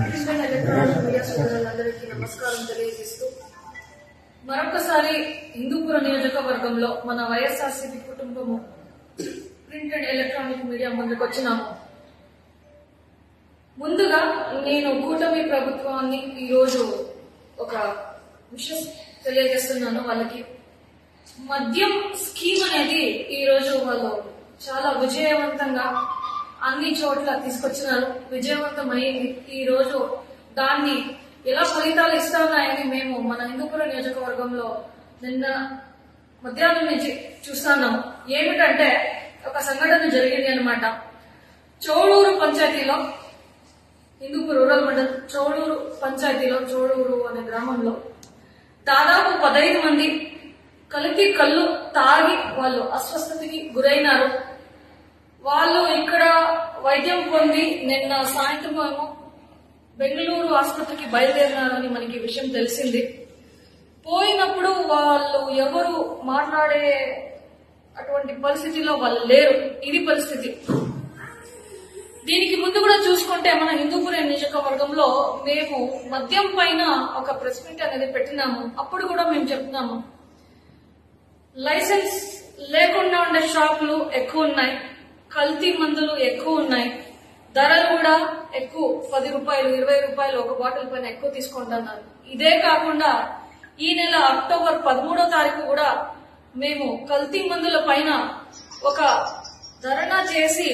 Electronic media సోదరులందరికీ నమస్కారం తెలియజేస్తూ మరొకసారి హిందూపుర నియోజకవర్గంలో మన వైఎస్ఆర్సీపీ కుటుంబము ప్రింట్ అండ్ ఎలక్ట్రానిక్ మీడియా ముందుకు వచ్చినాము. ముందుగా నేను కూటమి ప్రభుత్వాన్ని ఈరోజు ఒక విషయం తెలియజేస్తున్నాను. వాళ్ళకి మద్యం స్కీమ్ అనేది ఈరోజు వాళ్ళు చాలా విజయవంతంగా అన్ని చోట్ల తీసుకొచ్చినారు. విజయవంతమైంది. ఈ రోజు దాన్ని ఎలా ఫలితాలు ఇస్తున్నాయని మేము మన హిందూపుర నియోజకవర్గంలో నిన్న మధ్యాహ్నం నుంచి చూస్తున్నాము. ఏమిటంటే ఒక సంఘటన జరిగింది అనమాట. చోళూరు పంచాయతీలో, హిందూపూర్ రూరల్ మండలం చోళూరు పంచాయతీలో, చోళూరు అనే గ్రామంలో దాదాపు 15 మంది కల్తీ కళ్ళు తాగి వాళ్ళు అస్వస్థతకి గురైనారు. వాళ్ళు ఇక్కడ వైద్యం పొంది నిన్న సాయంత్రం ఏమో బెంగళూరు ఆసుపత్రికి బయలుదేరినారని మనకి విషయం తెలిసింది. పోయినప్పుడు వాళ్ళు ఎవరు మాట్లాడే అటువంటి పరిస్థితిలో వాళ్ళు లేరు. ఇది పరిస్థితి. దీనికి ముందు కూడా చూసుకుంటే మన హిందూపుర నియోజకవర్గంలో మేము మద్యం పైన ఒక ప్రెస్ మీట్ అనేది పెట్టినాము. అప్పుడు కూడా మేము చెప్తున్నాము, లైసెన్స్ లేకుండా ఉండే షాపులు ఎక్కువ ఉన్నాయి, కల్తీ మందులు ఎక్కువ ఉన్నాయి, ధరలు కూడా ఎక్కువ, 10 రూపాయలు 20 రూపాయలు ఒక బాటిల్ పైన ఎక్కువ తీసుకుంటున్నారు. ఇదే కాకుండా ఈ నెల అక్టోబర్ 13వ తారీఖు కూడా మేము కల్తీ మందుల పైన ఒక ధర్నా చేసి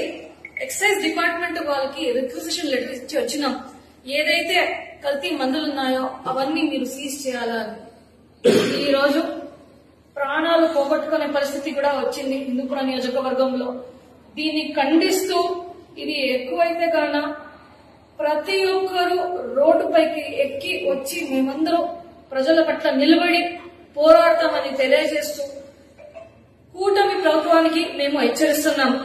ఎక్సైజ్ డిపార్ట్మెంట్ వాళ్ళకి రిక్విజిషన్ లెటర్ ఇచ్చి వచ్చినాం. ఏదైతే కల్తీ మందులు ఉన్నాయో అవన్నీ మీరు సీజ్ చేయాలని. ఈ రోజు ప్రాణాలు పోగొట్టుకునే పరిస్థితి కూడా వచ్చింది హిందూపుర నియోజకవర్గంలో. దీన్ని ఖండిస్తూ ఇది ఎక్కువైతే కాన ప్రతి ఒక్కరూ రోడ్డుపైకి ఎక్కి వచ్చి మేమందరం ప్రజల పట్ల నిలబడి పోరాడతామని తెలియజేస్తూ కూటమి ప్రభుత్వానికి మేము హెచ్చరిస్తున్నాము.